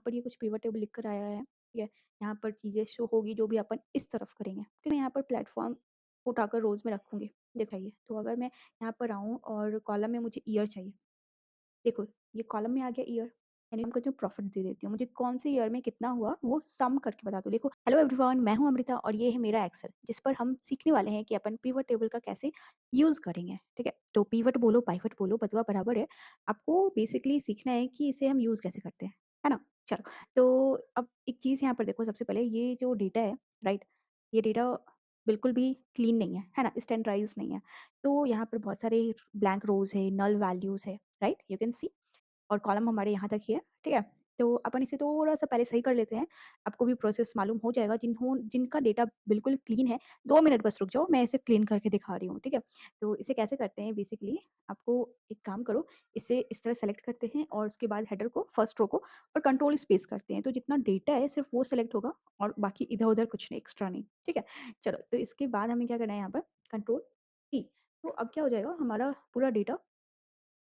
पर ये कुछ पिवट टेबल लिख कर आया है, ठीक है? यहाँ पर चीज़ें शो होगी जो भी अपन इस तरफ करेंगे, फिर मैं यहाँ पर प्लेटफ़ॉर्म उठाकर रोज़ में रखूँगी। दिखाइए, तो अगर मैं यहाँ पर आऊँ और कॉलम में मुझे ईयर चाहिए, देखो ये कॉलम में आ गया ईयर, यानी उनको जो प्रॉफिट दे देती हूँ, मुझे कौन से ईयर में कितना हुआ वो सम करके बता दो। देखो, हेलो एवरीवन, मैं हूँ अमृता और ये है मेरा एक्सेल जिस पर हम सीखने वाले हैं कि अपन पिवट टेबल का कैसे यूज़ करेंगे, ठीक है? तो पिवट बोलो, पाइवट बोलो, बतवा बराबर है। आपको बेसिकली सीखना है कि इसे हम यूज़ कैसे करते हैं, है ना? चलो, तो अब एक चीज़ यहाँ पर देखो, सबसे पहले ये जो डेटा है, राइट? ये डेटा बिल्कुल भी क्लीन नहीं है ना? स्टैंडर्डाइज़ नहीं है। तो यहाँ पर बहुत सारे ब्लैंक रोज़ है, नल वैल्यूज़ है, राइट? You can see. और कॉलम हमारे यहाँ तक ही है, ठीक है? तो अपन इसे थोड़ा-सा पहले सही कर लेते हैं, आपको भी प्रोसेस मालूम हो जाएगा जिनका डेटा बिल्कुल क्लीन है, 2 मिनट बस रुक जाओ, मैं इसे क्लीन करके दिखा रही हूँ, ठीक है? तो इसे कैसे करते हैं बेसिकली, आपको एक काम करो, इसे इस तरह सेलेक्ट करते हैं और उसके बाद हेडर को, फर्स्ट रो को और कंट्रोल स्पेस करते हैं, तो जितना डेटा है सिर्फ़ वो सेलेक्ट होगा और बाकी इधर-उधर कुछ नहीं, एक्स्ट्रा नहीं, ठीक है? चलो, तो इसके बाद हमें क्या करना है यहाँ पर, कंट्रोल टी, तो अब क्या हो जाएगा, हमारा पूरा डेटा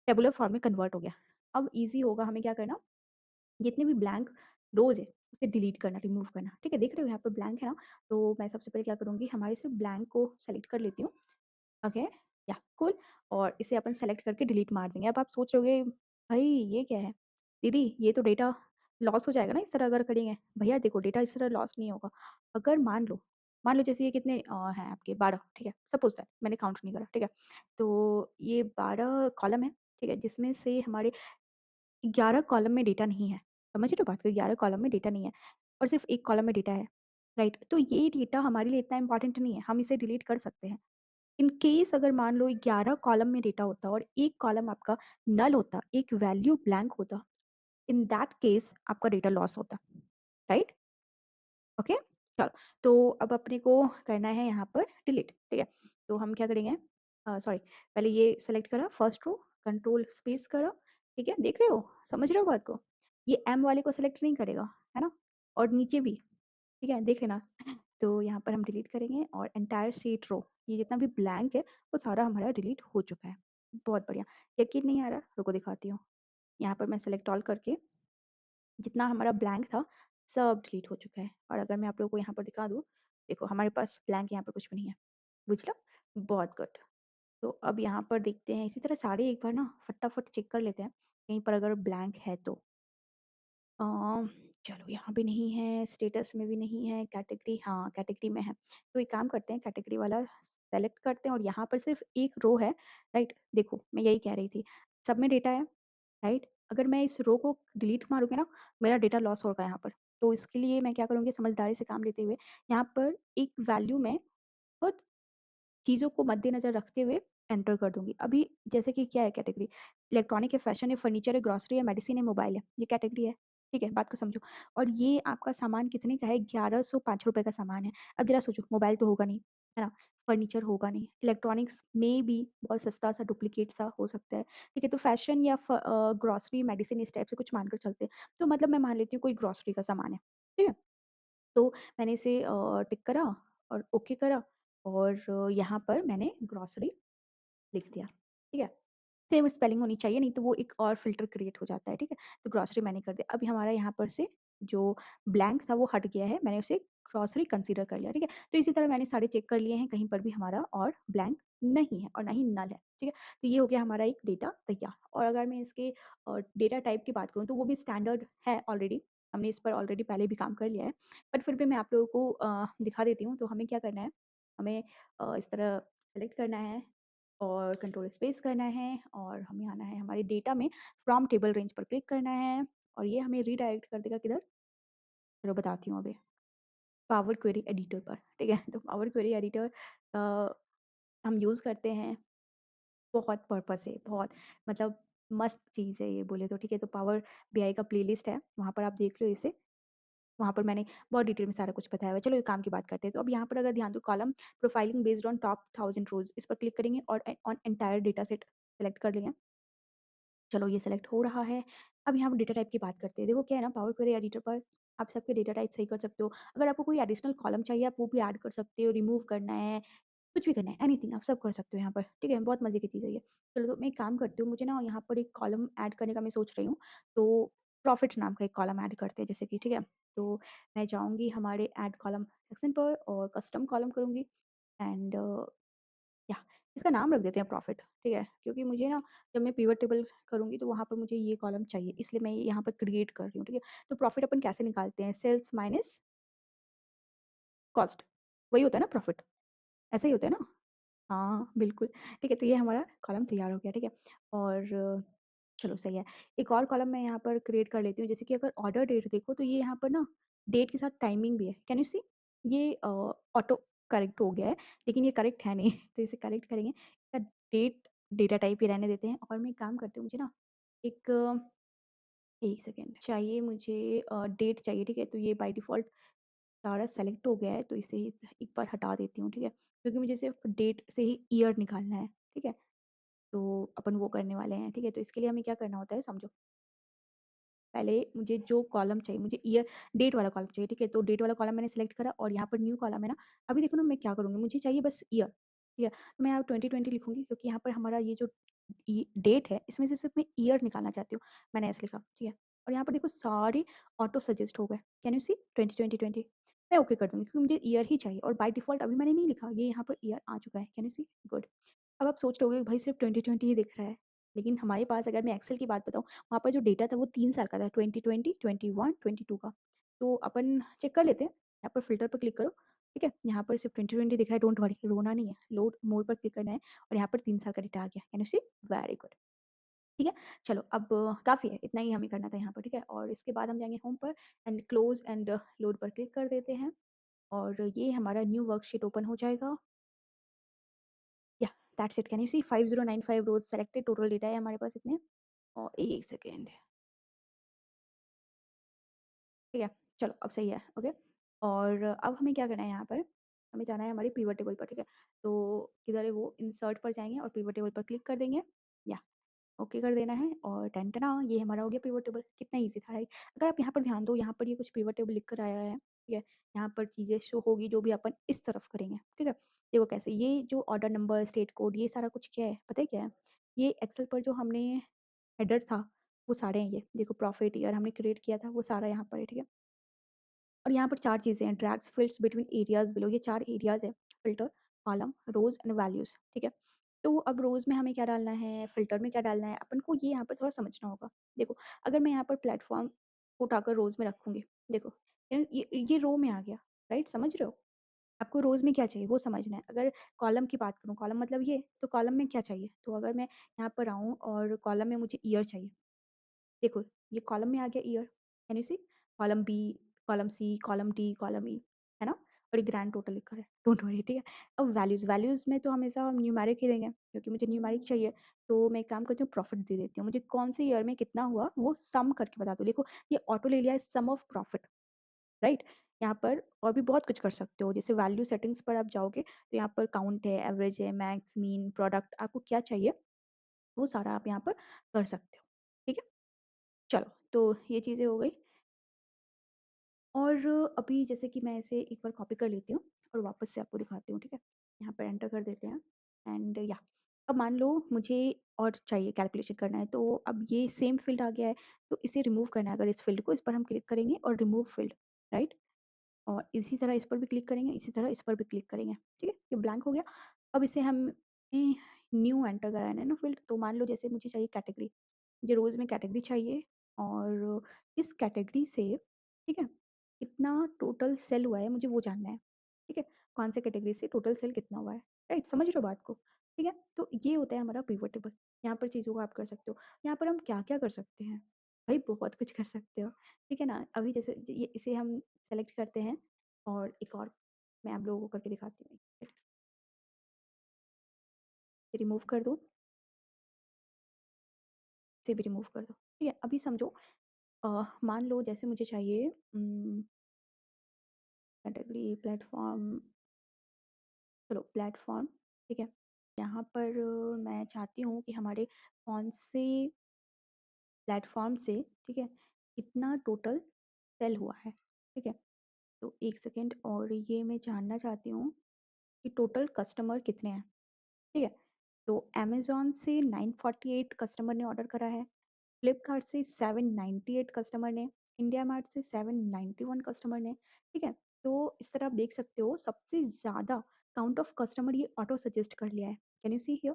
टेबुलर फॉर्म में कन्वर्ट हो गया। अब ईज़ी होगा हमें क्या करना, जितने भी ब्लैंक रोज़ है, उसे डिलीट करना, रिमूव करना, ठीक है? देख रहे हो यहाँ पर ब्लैंक है ना, तो मैं सबसे पहले क्या करूँगी, हमारे सिर्फ़ ब्लैंक को सेलेक्ट कर लेती हूँ, ओके, या कूल, और इसे अपन सेलेक्ट करके डिलीट मार देंगे। अब आप सोच रहे होंगे, भई ये क्या है? दीदी ये तो डेटा लॉस हो जाएगा ना इस तरह अगर करेंगे। भैया देखो, डेटा इस तरह लॉस नहीं होगा। अगर मान लो जैसे ये कितने हैं आपके 12, ठीक है? सपोज़ दैट मैंने काउंट नहीं करा, ठीक है? तो ये 12 कॉलम है, ठीक है? जिसमें से हमारे 11 कॉलम में डेटा नहीं है। समझ रहे हो बात को? 11 कॉलम में डेटा नहीं है और सिर्फ़ 1 कॉलम में डेटा है, राइट? तो ये डेटा हमारे लिए इतना इम्पोर्टेंट नहीं है, हम इसे डिलीट कर सकते हैं। इन केस अगर मान लो 11 कॉलम में डेटा होता और 1 कॉलम आपका नल होता, एक वैल्यू ब्लैंक होता, इन दैट केस आपका डेटा लॉस होता, राइट? ओके? चलो, तो अब अपने को करना है यहाँ पर डिलीट, ठीक है? तो हम क्या करेंगे, सॉरी, पहले ये सेलेक्ट करा फर्स्ट रो, कंट्रोल स्पेस करा, ठीक है? देख रहे हो? समझ रहे हो बात को? ये एम वाले को सेलेक्ट नहीं करेगा, है ना? और नीचे भी, ठीक है? देख लेना। तो यहाँ पर हम डिलीट करेंगे और एंटायर शीट रो, ये जितना भी ब्लैंक है, वो सारा हमारा डिलीट हो चुका है। बहुत बढ़िया। यकीन नहीं आ रहा? रुको दिखाती हूँ। यहाँ पर मैं सेलेक्ट ऑल करके जितना हमारा ब्लैंक था, सब डिलीट हो चुका है और अगर मैं आप लोगों को यहाँ पर दिखा दूँ, देखो हमारे पास ब्लैंक यहाँ पर कुछ भी नहीं है। बुझला? बहुत गुड। तो अब यहाँ पर देखते हैं, इसी तरह सारे एक बार ना फटाफट चेक कर लेते हैं, कहीं पर अगर ब्लैंक है तो। अ, चलो यहाँ भी नहीं है, स्टेटस में भी नहीं है, कैटेगरी, हाँ, कैटेगरी में है। तो एक काम करते हैं, कैटेगरी वाला सेलेक्ट करते हैं और यहाँ पर सिर्फ़ एक रो है, राइट? देखो, मैं यही कह रही थी, सब में डेटा है, राइट? अगर मैं इस रो को डिलीट मारूँगी ना, मेरा डेटा लॉस होगा यहाँ पर। तो इसके लिए मैं क्या करूँगी, समझदारी से काम लेते हुए, यहाँ पर एक वैल्यू में खुद चीज़ों को मद्देनज़र रखते हुए एंटर कर दूँगी। अभी जैसे कि क्या है कैटेगरी, इलेक्ट्रॉनिक है, फैशन है, फर्नीचर है, ग्रोसरी है, मेडिसिन है, मोबाइल है, ये कैटेगरी है। ठीक है? बात को समझो। और ये आपका सामान कितने का है, ₹1105 का सामान है। अब ज़रा सोचो, मोबाइल तो होगा नहीं, है ना? फर्नीचर होगा नहीं, इलेक्ट्रॉनिक्स में भी बहुत सस्ता-सा डुप्लीकेट सा हो सकता है। ठीक है? तो फैशन या ग्रोसरी, मेडिसिन इस टाइप से कुछ मानकर चलते हैं। तो मतलब मैं मान लेती हूँ कोई ग्रोसरी का सामान है। ठीक है? तो मैंने इसे टिक करा और ओके करा और यहाँ पर मैंने ग्रोसरी लिख दिया, ठीक है? सेम स्पेलिंग होनी चाहिए, नहीं तो वो एक और फ़िल्टर क्रिएट हो जाता है, ठीक है? तो ग्रोसरी मैंने कर दिया। अभी हमारा यहाँ पर से जो ब्लैंक था वो हट गया है, मैंने उसे ग्रोसरी कंसीडर कर लिया, ठीक है? तो इसी तरह मैंने सारे चेक कर लिए हैं, कहीं पर भी हमारा और ब्लैंक नहीं है और ना ही नल है, ठीक है? तो ये हो गया हमारा एक डेटा तैयार। और अगर मैं इसके डेटा टाइप की बात करूँ तो वो भी स्टैंडर्ड है ऑलरेडी, हमने इस पर ऑलरेडी पहले भी काम कर लिया है। बट फिर भी मैं आप लोगों को दिखा देती हूँ, तो हमें क्या करना है, हमें इस तरह सेलेक्ट करना है और कंट्रोल स्पेस करना है और हमें आना है हमारे डेटा में, फ्रॉम टेबल रेंज पर क्लिक करना है और ये हमें रीडायरेक्ट कर देगा किधर? चलो बताती हूँ अभी। पावर क्वेरी एडिटर पर, ठीक है? तो पावर क्वेरी एडिटर अ, हम यूज़ करते हैं, बहुत पर्पस है, बहुत मतलब मस्त चीज़ है ये बोले तो, ठीक है? तो पावर बीआई का प्लेलिस्ट है, वहाँ पर आप देख लो इसे। वहाँ पर मैंने बहुत डिटेल में सारा कुछ बताया हुआ है। चलो एक काम की बात करते हैं। तो अब यहाँ पर अगर ध्यान दो, column profiling based on top 1000 रोज़, इस पर क्लिक करेंगे और on entire data set select कर लेंगे। चलो ये सेलेक्ट हो रहा है। अब यहाँ पर डेटा टाइप की बात करते हैं। देखो क्या है ना, पावर क्वेरी एडिटर पर आप सबके डेटा टाइप सही कर सकते हो। अगर आपको कोई एडिशनल कॉलम चाहिए आप वो भी ऐड कर सकते हो, रिमूव करना है, कुछ भी करना है, एनीथिंग आप सब कर सकते हो यहाँ पर, ठीक है? बहुत मज़े की चीज़ है ये। चलो तो मैं एक काम करती हूँ, मुझे ना यहाँ पर एक कॉलम ऐड करने का मैं सोच रही हूँ। तो प्रॉफ़िट नाम का एक कॉलम ऐड करते हैं जैसे कि ठीक है। तो मैं जाऊँगी हमारे ऐड कॉलम सेक्शन पर और कस्टम कॉलम करूँगी एंड या इसका नाम रख देते हैं प्रॉफ़िट, ठीक है? क्योंकि मुझे ना जब मैं पिवट टेबल करूँगी तो वहाँ पर मुझे ये कॉलम चाहिए, इसलिए मैं यहाँ पर क्रिएट कर रही हूँ, ठीक है? तो प्रॉफ़िट अपन कैसे निकालते हैं? सेल्स माइनस कॉस्ट, वही होता है ना प्रॉफ़िट? ऐसा ही होता है ना? हाँ, बिल्कुल। ठीक है, तो ये हमारा कॉलम तैयार हो गया, ठीक है? और चलो सही है। एक और कॉलम मैं यहाँ पर क्रिएट कर लेती हूँ, जैसे कि अगर ऑर्डर डेट देखो तो ये यहाँ पर ना डेट के साथ टाइमिंग भी है। कैन यू सी? ये ऑटो करेक्ट हो गया है, लेकिन ये करेक्ट है नहीं, तो इसे करेक्ट करेंगे। इसका डेट डेटा टाइप ही रहने देते हैं और मैं एक काम करती हूँ, मुझे ना एक 1 सेकंड चाहिए मुझे डेट चाहिए, ठीक है? तो ये बाय डिफ़ॉल्ट सारा सेलेक्ट हो गया है, तो इसे एक बार हटा देती हूँ, ठीक है? क्योंकि मुझे सिर्फ़ डेट से ही ईयर निकालना है, ठीक है? तो अपन वो करने वाले हैं, ठीक है? तो इसके लिए हमें क्या करना होता है समझो। पहले मुझे जो कॉलम चाहिए, मुझे ईयर डेट वाला कॉलम चाहिए, ठीक है? तो डेट वाला कॉलम मैंने सेलेक्ट करा और यहाँ पर न्यू कॉलम है ना, अभी देखो ना मैं क्या करूँगी, मुझे चाहिए बस ईयर, ठीक है? तो मैं यहाँ 2020 लिखूँगी क्योंकि यहाँ पर हमारा ये जो डेट है, इसमें से सिर्फ मैं ईयर निकालना चाहती हूँ। मैंने ऐसे लिखा, ठीक है? और यहाँ पर देखो सारे ऑटो सजेस्ट हो गए। कैन यू सी? 2020 मैं ओके कर दूँगी क्योंकि मुझे ईयर ही चाहिए और बाय डिफ़ॉल्ट अभी मैंने नहीं लिखा, ये यहाँ पर ईयर आ चुका है। Can you see? गुड। अब आप सोच रहे होगे भाई सिर्फ 2020 ही दिख रहा है। लेकिन हमारे पास अगर मैं एक्सेल की बात बताऊँ, वहाँ पर जो डेटा था वो 3 साल का था, 2020, 21, 22 का। तो अपन चेक कर लेते हैं। यहाँ पर फ़िल्टर पे क्लिक करो, ठीक है? यहाँ पर सिर्फ 2020 दिख रहा है, डोंट वरी, रोना नहीं है। लोड मोर पर क्लिक करना है और यहाँ पर 3 साल का डेटा आ गया। Can you see? Very good. ठीक है? चलो अब काफ़ी है, इतना ही हमें करना था यहाँ पर, ठीक है? और इसके बाद हम जाएँगे होम पर एंड क्लोज़ एंड लोड पर क्लिक कर देते हैं और ये हमारा न्यू वर्कशीट ओपन हो जाएगा। Yeah that's it. Can you see 5095 rows selected, total data है हमारे पास इतने। और 1 सेकंड, ठीक है? चलो अब सही है, ओके। और अब हमें क्या करना है यहाँ पर, हमें जाना है हमारी पिवट टेबल पर, ठीक है? तो किधर है वो, इंसर्ट पर जाएँगे और पिवट टेबल पर क्लिक कर देंगे। या ओके कर देना है और टन-टना ये हमारा हो गया पिवट टेबल। कितना ईज़ी था, राइट? अगर आप यहाँ पर ध्यान दो, यहाँ पर ये कुछ पिवट टेबल लिख कर आया है, ठीक है? यहाँ पर चीज़ें शो होगी जो भी अपन इस तरफ करेंगे, ठीक है? देखो कैसे, ये जो ऑर्डर नंबर, स्टेट कोड ये सारा कुछ क्या है, पता है क्या है? ये एक्सेल पर जो हमने हेडर था, वो सारे हैं ये। देखो प्रॉफिट ईयर हमने क्रिएट किया था, वो सारा यहाँ पर है, ठीक है? और यहाँ पर 4 चीज़ें हैं, drag fields between areas below, ये 4 एरियाज़ है, filter, columns, rows and values, ठीक है? तो अब रोज़ में हमें क्या डालना है, फ़िल्टर में क्या डालना है, अपन को ये यहाँ पर थोड़ा समझना होगा। देखो, अगर मैं यहाँ पर प्लेटफ़ॉर्म उठाकर रोज़ में रखूँगी, देखो ये रो में आ गया, राइट? समझ रहे हो? आपको रोज़ में क्या चाहिए वो समझना है। अगर कॉलम की बात करूँ, कॉलम मतलब ये, तो कॉलम में क्या चाहिए? तो अगर मैं यहाँ पर आऊँ और कॉलम में मुझे ईयर चाहिए। देखो, ये कॉलम में आ गया year, can you see? Column B, column C, column D, column E, है ना? और ये ग्रैंड टोटल लिखा है, डोंट वरी, ठीक है? अब वैल्यूज़, वैल्यूज़ में तो हमेशा हम न्यूमेरिक ही देंगे क्योंकि मुझे न्यूमेरिक चाहिए, तो मैं एक काम करती हूँ प्रॉफिट दे देती हूँ। मुझे कौन से ईयर में कितना हुआ वो सम करके बता दो। देखो, ये ऑटो ले लिया है सम ऑफ प्रॉफिट, राइट? यहाँ पर और भी बहुत कुछ कर सकते हो, जैसे वैल्यू सेटिंग्स पर आप जाओगे, तो यहाँ पर काउंट है, एवरेज है, मैक्स, मीन, प्रोडक्ट, आपको क्या चाहिए, वो सारा आप यहाँ पर कर सकते हो, ठीक है? चलो, तो ये चीज़ें हो गई और अभी जैसे कि मैं इसे एक बार कॉपी कर लेती हूँ और वापस से आपको दिखाती हूँ, ठीक है? यहाँ पर एंटर कर देते हैं एंड या अब मान लो मुझे और चाहिए कैलकुलेशन करना है, तो अब ये सेम फ़ील्ड आ गया है, तो इसे रिमूव करना है अगर इस फ़ील्ड को, इस पर हम क्लिक करेंगे और रिमूव फ़ील्ड, राइट? और इसी तरह इस पर भी क्लिक करेंगे, इसी तरह इस पर भी क्लिक करेंगे, ठीक है? ये ब्लैंक हो गया। अब इसे हमें न्यू एंटर कराना है ना फ़ील्ड, तो मान लो जैसे मुझे चाहिए कैटेगरी, मुझे रोज़ में कैटेगरी चाहिए और इस कैटेगरी से, ठीक है, कितना टोटल सेल हुआ है मुझे वो जानना है, ठीक है? कौन से कैटेगरी से टोटल सेल कितना हुआ है, राइट? समझ रहे हो बात को? ठीक है? तो ये होता है हमारा पिवट टेबल। यहाँ पर चीज़ों को आप कर सकते हो। यहाँ पर हम क्या-क्या कर सकते हैं? भाई बहुत कुछ कर सकते हो, ठीक है ना? अभी जैसे ये इसे हम सेलेक्ट करते हैं और एक और मैं आप लोगों को करके दिखाती हूँ। रिमूव कर दो, इसे भी रिमूव कर दो, ठीक है? अभी समझो मान लो जैसे मुझे चाहिए कैटेगरी प्लेटफ़ॉर्म, चलो प्लेटफ़ॉर्म, ठीक है? यहाँ पर मैं चाहती हूँ कि हमारे कौन से प्लेटफ़ॉर्म से, ठीक है, कितना टोटल सेल हुआ है, ठीक है? तो 1 सेकंड और ये मैं जानना चाहती हूँ कि टोटल कस्टमर कितने हैं, ठीक है? तो अमेज़न से 948 कस्टमर ने ऑर्डर करा है फ्लिपकार्ट से 798 कस्टमर ने, इंडिया मार्ट से 791 कस्टमर ने, ठीक है? तो इस तरह आप देख सकते हो सबसे ज़्यादा काउंट ऑफ कस्टमर ये ऑटो सजेस्ट कर लिया है। Can you see here?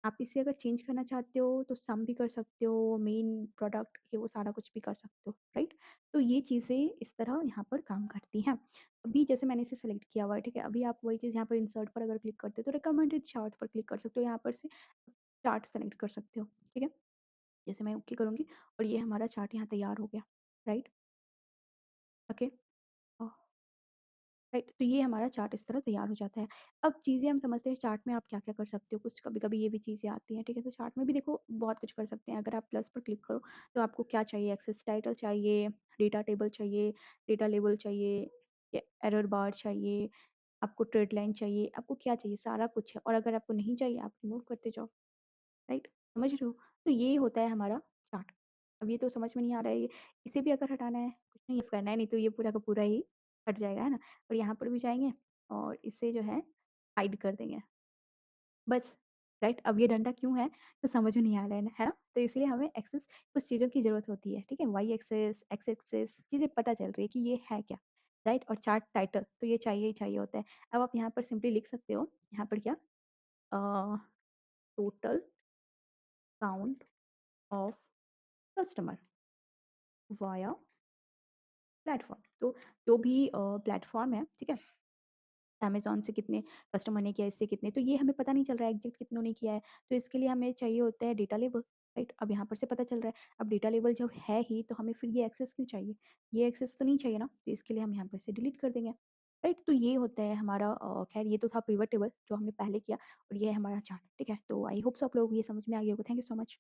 आप इसे अगर चेंज करना चाहते हो तो सम भी कर सकते हो, मेन प्रोडक्ट ये वो सारा कुछ भी कर सकते हो, राइट? तो ये चीज़ें इस तरह यहाँ पर काम करती हैं। अभी जैसे मैंने इसे सेलेक्ट किया हुआ है, ठीक है? अभी आप वही चीज़ यहाँ पर इंसर्ट पर अगर क्लिक करते हो तो रिकमेंडेड चार्ट पर क्लिक कर सकते हो, यहाँ पर से चार्ट सेलेक्ट कर सकते हो, ठीक है? जैसे मैं ओके करूँगी और ये हमारा चार्ट यहाँ तैयार हो गया, राइट? ओके। अ, राइट, तो ये हमारा चार्ट इस तरह तैयार हो जाता है। अब चीज़ें हम समझते हैं चार्ट में आप क्या-क्या कर सकते हो, कुछ कभी-कभी ये भी चीज़ें आती हैं, ठीक है? तो चार्ट में भी देखो बहुत कुछ कर सकते हैं। अगर आप प्लस पर क्लिक करो तो आपको क्या चाहिए, एक्सेस टाइटल चाहिए, डेटा टेबल चाहिए, डेटा लेबल चाहिए, एरर बार चाहिए, आपको ट्रेड लाइन चाहिए, आपको क्या चाहिए, सारा कुछ है और अगर आपको नहीं चाहिए आप रिमूव करते जाओ। राइट? समझ रहे हो? तो ये होता है हमारा चार्ट। अब ये तो समझ में नहीं आ रहा है ये इसे भी अगर हटाना है, कुछ नहीं करना है, नहीं तो ये पूरा का पूरा ही हट जाएगा, है ना? और यहाँ पर भी जाएँगे और इसे जो है हाइड कर देंगे, बस। राइट? अब ये डंडा क्यों है, तो समझ में नहीं आ रहा है ना? तो इसलिए हमें एक्सेस कुछ चीज़ों की ज़रूरत होती है, ठीक है? वाई एक्सेस, एक्स एक्सेस चीज़ें पता चल रही है कि ये है क्या, राइट? और चार्ट टाइटल तो ये चाहिए ही चाहिए होता है। अब आप यहाँ पर सिंपली लिख सकते हो, यहाँ पर क्या total count of customer via platform. तो जो भी प्लेटफ़ॉर्म है, ठीक है? अमेज़न से कितने कस्टमर ने किया, इससे कितने, तो ये हमें पता नहीं चल रहा है एग्ज़ैक्ट कितनों ने किया है, तो इसके लिए हमें चाहिए होता है डेटा लेबल, राइट? अब यहाँ पर से पता चल रहा है, अब डेटा लेबल जब है ही, तो हमें फिर ये एक्सेस क्यों चाहिए? ये एक्सेस तो नहीं चाहिए ना, तो इसके लिए हम यहाँ पर से डिलीट कर देंगे, राइट? तो ये होता है हमारा ख़ैर ये तो था पिवट टेबल जो हमने पहले किया और ये है हमारा चार्ट, ठीक है? तो आई होप सो आप लोगों को ये समझ में आ गया होगा। Thank you so much.